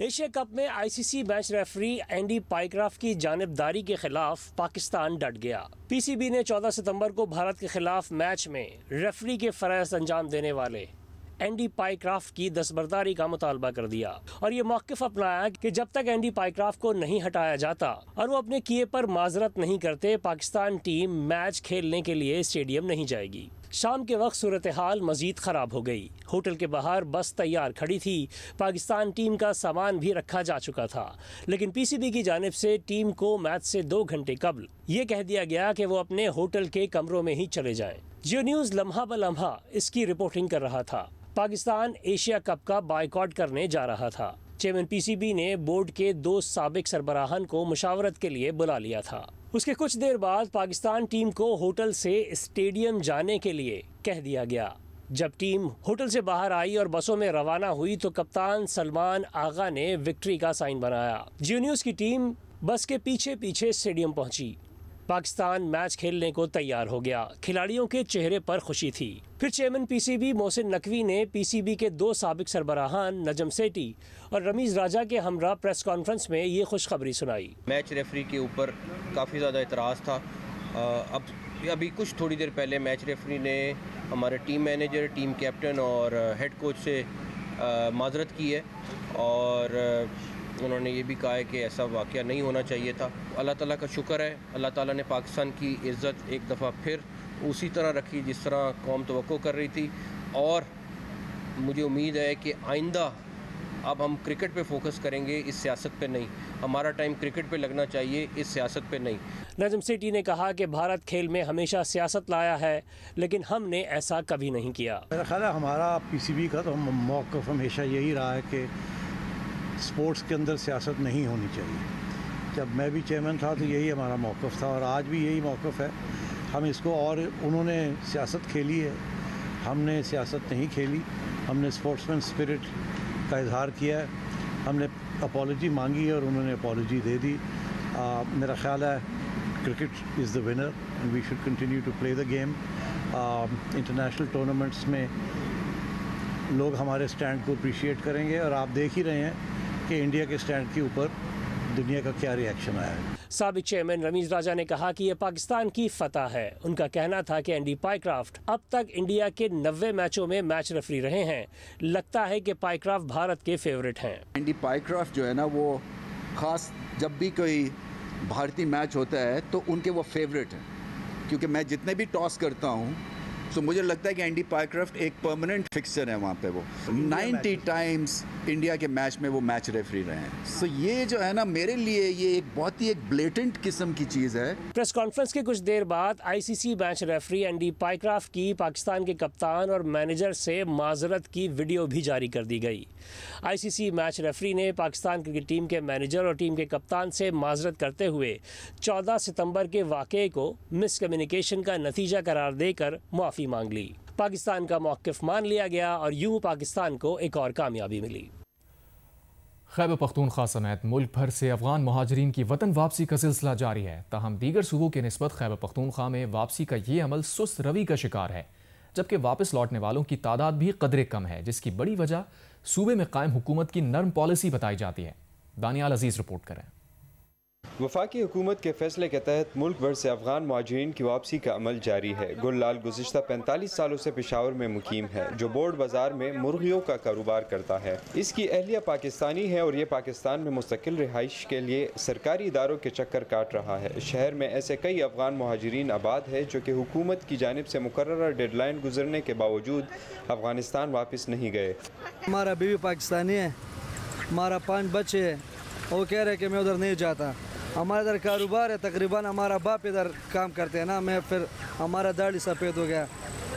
एशिया कप में ICC match referee Andy Pycroft की जानिबदारी के खिलाफ पाकिस्तान डट गया। PCB ने 14 सितंबर को भारत के खिलाफ मैच में रेफरी के फरज़ अंजाम देने वाले एंडी पाइक्राफ्ट की दस्तबरदारी का मुतालबा कर दिया और ये मौक़िफ़ अपनाया कि जब तक एंडी पाइक्राफ्ट को नहीं हटाया जाता और वो अपने किए पर माजरत नहीं करते, पाकिस्तान टीम मैच खेलने के लिए स्टेडियम नहीं जाएगी। शाम के वक्त सूरत हाल मजीद ख़राब हो गई। होटल के बाहर बस तैयार खड़ी थी। पाकिस्तान टीम का सामान भी रखा जा चुका था, लेकिन PCB की जानिब से टीम को मैच से 2 घंटे कबल ये कह दिया गया कि वो अपने होटल के कमरों में ही चले जाएं। जियो न्यूज़ लम्हा ब लम्हा इसकी रिपोर्टिंग कर रहा था। पाकिस्तान एशिया कप का बायकॉट करने जा रहा था। चेयरमैन PCB ने बोर्ड के 2 साबिक सरबराहान को मुशावरत के लिए बुला लिया था। उसके कुछ देर बाद पाकिस्तान टीम को होटल से स्टेडियम जाने के लिए कह दिया गया। जब टीम होटल से बाहर आई और बसों में रवाना हुई तो कप्तान सलमान आगा ने विक्ट्री का साइन बनाया। जियो न्यूज़ की टीम बस के पीछे पीछे स्टेडियम पहुंची। पाकिस्तान मैच खेलने को तैयार हो गया। खिलाड़ियों के चेहरे पर खुशी थी। फिर चेयरमैन PCB मोहसिन नकवी ने PCB के 2 साबिक सरबराहान नजम सेठी और रमीज राजा के हमरा प्रेस कॉन्फ्रेंस में ये खुशखबरी सुनाई। मैच रेफरी के ऊपर काफ़ी ज़्यादा इतराज़ था। अभी कुछ थोड़ी देर पहले मैच रेफरी ने हमारे टीम मैनेजर, टीम कैप्टन और हेड कोच से माजरत की है और उन्होंने ये भी कहा है कि ऐसा वाक़या नहीं होना चाहिए था। अल्लाह ताला का शुक्र है, अल्लाह ताला ने पाकिस्तान की इज़्ज़त एक दफ़ा फिर उसी तरह रखी जिस तरह कौम तवक्को कर रही थी और मुझे उम्मीद है कि आइंदा अब हम क्रिकेट पे फोकस करेंगे, इस सियासत पे नहीं। हमारा टाइम क्रिकेट पे लगना चाहिए, इस सियासत पे नहीं। नजम सेठी ने कहा कि भारत खेल में हमेशा सियासत लाया है, लेकिन हमने ऐसा कभी नहीं किया। मेरा ख्याल है हमारा पीसीबी का तो मौक़िफ़ हमेशा यही रहा है कि स्पोर्ट्स के अंदर सियासत नहीं होनी चाहिए। जब मैं भी चेयरमैन था तो यही हमारा मौक़िफ़ था और आज भी यही मौक़िफ़ है। हम इसको, और उन्होंने सियासत खेली है, हमने सियासत नहीं खेली। हमने स्पोर्ट्समैन स्पिरिट का इजहार किया है, हमने अपॉलॉजी मांगी और उन्होंने अपॉलॉजी दे दी। मेरा ख्याल है cricket is the winner and we should continue to play the game. International tournaments में लोग हमारे स्टैंड को अप्रिशिएट करेंगे और आप देख ही रहे हैं कि इंडिया के स्टैंड के ऊपर दुनिया का क्या रिएक्शन आया है। साबिक चेयरमैन रमीज राजा ने कहा कि यह पाकिस्तान की फतह है। उनका कहना था कि एंडी पाइक्राफ्ट अब तक इंडिया के 90 मैचों में मैच रेफरी रहे हैं। लगता है कि पाइक्राफ्ट भारत के फेवरेट हैं। एंडी पाइक्राफ्ट जो है ना, वो ख़ास जब भी कोई भारतीय मैच होता है तो उनके वो फेवरेट हैं, क्योंकि मैं जितने भी टॉस करता हूँ तो मुझे लगता है कि एंडी पाइक्राफ्ट एक परमानेंट फिक्सचर है वहाँ पे। वो 90 टाइम्स इंडिया के मैच में वो मैच रेफरी रहे हैं। सो ये जो है ना, मेरे लिए ये एक बहुत ही एक ब्लेटेंट किस्म की चीज़ है। प्रेस कॉन्फ्रेंस के कुछ देर बाद ICC match referee Andy Pycroft की पाकिस्तान के कप्तान और मैनेजर से माजरत की वीडियो भी जारी कर दी गई। आईसीसी मैच रेफरी ने पाकिस्तान क्रिकेट टीम के मैनेजर और टीम के कप्तान से माजरत करते हुए 14 सितंबर के वाक़ये को मिसकम्युनिकेशन का नतीजा करार देकर मुआफ़ी मांग ली। पाकिस्तान का मौक़िफ़ मान लिया गया और यूं पाकिस्तान को एक और कामयाबी मिली। खैबर पख्तूनख्वा समेत मुल्क भर से अफगान महाजरीन की वतन वापसी का सिलसिला जारी है। ताहम दीगर सूबों के निस्बत खैबर पख्तूनख्वा में वापसी का ये अमल सुस्त रवि का शिकार है, जबकि वापस लौटने वालों की तादाद भी कदरे कम है, जिसकी बड़ी वजह सूबे में कायम हुकूमत की नर्म पॉलिसी बताई जाती है। दानियाल अजीज रिपोर्ट करें। वफाकी हुकूमत के फैसले के तहत मुल्क भर से अफगान मुहाजिरीन की वापसी का अमल जारी है। गुललाल गुज़िश्ता 45 सालों से पेशावर में मुकीम है, जो बोर्ड बाजार में मुर्गियों का कारोबार करता है। इसकी अहलिया पाकिस्तानी है और ये पाकिस्तान में मुस्तकिल रिहाइश के लिए सरकारी इदारों के चक्कर काट रहा है। शहर में ऐसे कई अफगान मुहाजिरीन आबाद है जो कि हुकूमत की जानिब से मुकर्ररा डेडलाइन गुजरने के बावजूद अफगानिस्तान वापस नहीं गए। हमारा बीवी पाकिस्तानी है, हमारा 5 बच्चे हैं, वो कह रहे कि मैं उधर नहीं जाता। हमारा इधर कारोबार है, तकरीबन हमारा बाप इधर काम करते हैं ना, मैं फिर हमारा दाढ़ी सफ़ेद हो गया।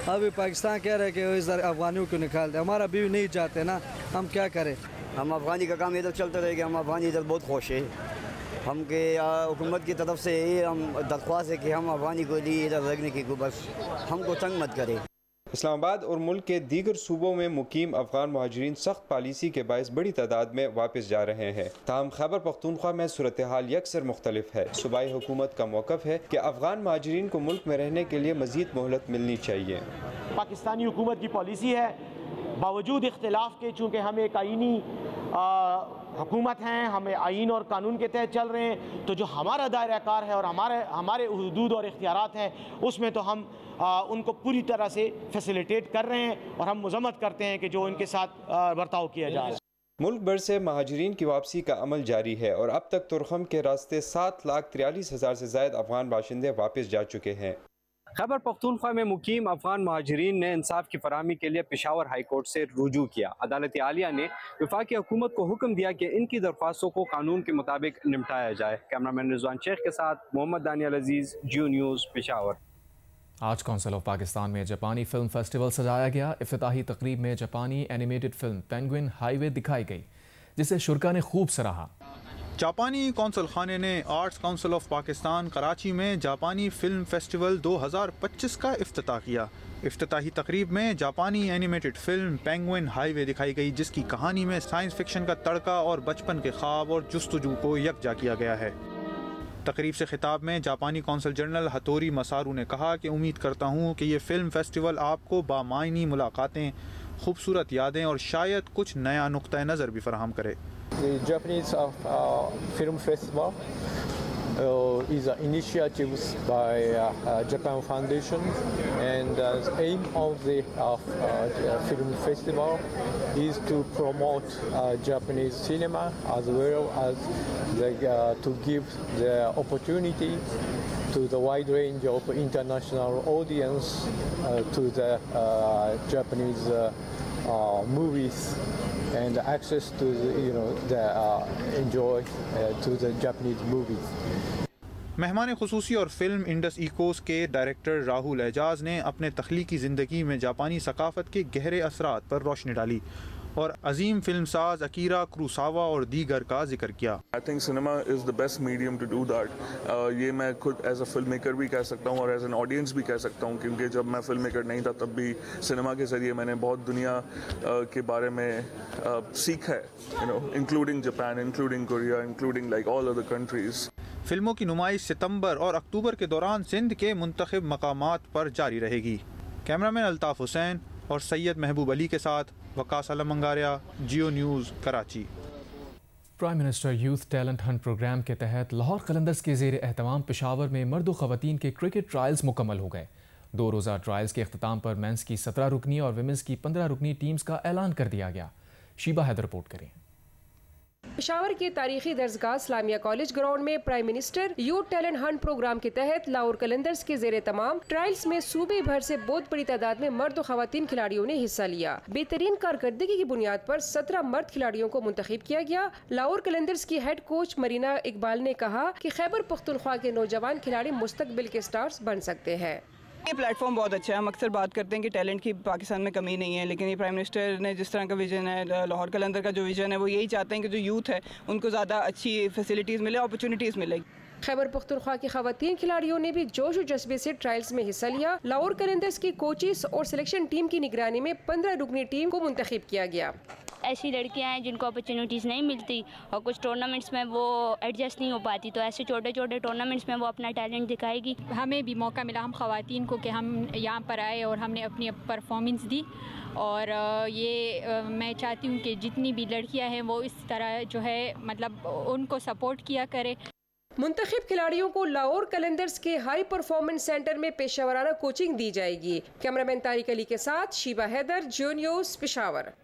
अभी पाकिस्तान कह रहे हैं कि इधर अफगानियों को निकाल दे, हमारा बीवी नहीं चाहते ना, हम क्या करें। हम अफगानी का काम इधर चलता रहेगा, हम अफगानी इधर बहुत खुश है। हम के हुकूमत की तरफ से ये हम दरख्वास्त है कि हम अफगानी को लिए इधर रहने की, बस हमको तंग मत करें। इस्लामाबाद और मुल्क के दीगर सूबों में मुकीम अफगान मुहाजिरीन सख्त पॉलिसी के बायस बड़ी तादाद में वापस जा रहे हैं। ताहम खैबर पख्तूनख्वा में सूरत हाल यकसर मुख्तलिफ है। सूबाई हुकूमत का मौक़िफ़ है कि अफगान मुहाजिरीन को मुल्क में रहने के लिए मज़ीद मोहलत मिलनी चाहिए। पाकिस्तानी हुकूमत की पॉलिसी है, बावजूद इख्तिलाफ के, चूँकि हम एक आईनी हुकूमत हैं, हमें आइन और कानून के तहत चल रहे हैं, तो जो हमारा दायरा कार है और हमारे हुदूद और इख्तियारात हैं, उसमें तो हम उनको पूरी तरह से फैसिलिटेट कर रहे हैं और हम मज़म्मत करते हैं कि जो उनके साथ बर्ताव किया जाए। मुल्क भर से महाजिरीन की वापसी का अमल जारी है और अब तक तुरखम के रास्ते 7,43,000 से ज़ायद अफगान बाशिंदे वापस जा चुके हैं। खैबर पख्तूनख्वा में मुकीम अफगान महाजिरीन ने इंसाफ की फराहमी के लिए पेशावर हाई कोर्ट से रुजू किया। अदालत आलिया ने वफाकी हुकूमत को हुक्म दिया कि इनकी दरख्वास्तों को कानून के मुताबिक निपटाया जाए। कैमरामैन रिजवान शेख के साथ मोहम्मद दानियल अजीज, जियो न्यूज़, पेशावर। आज कौंसिल ऑफ पाकिस्तान में जापानी फिल्म फेस्टिवल सजाया गया। इफ्तिताही तकरीब में जापानी एनिमेटेड फिल्म पेंगुइन हाईवे दिखाई गई, जिसे शुरा ने खूब सराहा। जापानी कौंसल खाने ने arts council of Pakistan Karachi में जापानी फिल्म फेस्टिवल 2025 का इफ्तिताह किया। इफ्तिताही तकरीब में जापानी एनिमेटेड फिल्म पेंगुइन हाईवे दिखाई गई, जिसकी कहानी में साइंस फिक्शन का तड़का और बचपन के ख्वाब और जुस्तजू को यकजा किया गया है। तकरीब से खिताब में जापानी कौंसल जनरल हतोरी मसारू ने कहा कि उम्मीद करता हूँ कि ये फिल्म फेस्टिवल आपको बामायनी मुलाकातें, खूबसूरत यादें और शायद कुछ नया नुक्ता नज़र भी फराहम करे। The Japanese Film Festival is an initiative by Japan Foundation, and the aim of the film festival is to promote Japanese cinema as well as to give the opportunity to the wide range of international audience to the Japanese movies and access to the enjoy to the Japanese movies. मेहमान खुसूसी और film Indus Eeco के director Rahul Ejaz ने अपने तख्लीकी ज़िंदगी में जापानी सकाफ़त के गहरे असरात पर रोशनी डाली और अजीम फिल्मसाज अकीरा कुरोसावा और दीगर का जिक्र किया। I think cinema is the best medium to do that. ये मैं खुद एज अ फिल्म मेकर भी कह सकता हूँ और एज एन ऑडियंस भी कह सकता हूँ, क्योंकि जब मैं फिल्म मेकर नहीं था तब भी सिनेमा के ज़रिए मैंने बहुत दुनिया के बारे में सीखा है, including Japan, including Korea, including like all other countries. फिल्मों की नुमाइश सितंबर और अक्टूबर के दौरान सिंध के मुंतखब मकामात पर जारी रहेगी। कैमरामैन अल्ताफ़ हुसैन और सैयद महबूब अली के साथ Waqas Alam Mangaria, Geo news, Karachi. Prime minister youth talent hunt programme के तहत लाहौर कलंदर्स के ज़ेर एहतमाम पेशावर में मर्द व ख़वातीन के क्रिकेट ट्रायल्स मुकम्मल हो गए। 2 रोज़ा ट्रायल्स के अख्ताम पर मेंस की 17 रुकनी और विमेंस की 15 रुकनी टीम्स का ऐलान कर दिया गया। शीबा हैदर रिपोर्ट करें। पेशावर के तारीखी दरसगाह इस्लामिया कॉलेज ग्राउंड में prime minister youth talent hunt programme के तहत लाहौर कलंदर्स के ज़ेरे तमाम ट्रायल्स में सूबे भर से बहुत बड़ी तादाद में मर्द और ख़वातीन खिलाड़ियों ने हिस्सा लिया। बेहतरीन कारकर्दगी की बुनियाद पर 17 मर्द खिलाड़ियों को मुंतखब किया गया। लाहौर कलंदर्स की हेड कोच मरीना इकबाल ने कहा कि खैबर पख्तूनख्वा के नौजवान खिलाड़ी मुस्तकबिल के स्टार्स बन सकते हैं। ये प्लेटफॉर्म बहुत अच्छा है। हम अक्सर बात करते हैं कि टैलेंट की पाकिस्तान में कमी नहीं है, लेकिन ये प्राइम मिनिस्टर ने जिस तरह का विजन है, लाहौर कलंदर का जो विजन है, वो यही चाहते हैं कि जो यूथ है उनको ज़्यादा अच्छी फैसिलिटीज़ मिले, अपॉर्चुनिटीज़ मिले। खैबर पख्तूनख्वा की खवातीन खिलाड़ियों ने भी जोश और जज्बे से ट्रायल्स में हिस्सा लिया। लाहौर कलंदर्स की कोचिस और सिलेक्शन टीम की निगरानी में 15 रुकनी टीम को मुंतखब किया गया। ऐसी लड़कियां हैं जिनको अपॉर्चुनिटीज़ नहीं मिलती और कुछ टूर्नामेंट्स में वो एडजस्ट नहीं हो पाती, तो ऐसे छोटे छोटे टूर्नामेंट्स में वो अपना टैलेंट दिखाएगी। हमें भी मौका मिला, हम ख़वातीन को, कि हम यहाँ पर आए और हमने अपनी परफॉर्मेंस दी। और ये मैं चाहती हूँ कि जितनी भी लड़कियाँ हैं वो इस तरह जो है मतलब उनको सपोर्ट किया करे। मुंतखब खिलाड़ियों को लाहौर कलंदर्स के हाई परफॉर्मेंस सेंटर में पेशेवराना कोचिंग दी जाएगी। कैमरामैन तारिक अली के साथ शीबा हैदर, जियो न्यूज़, पेशावर।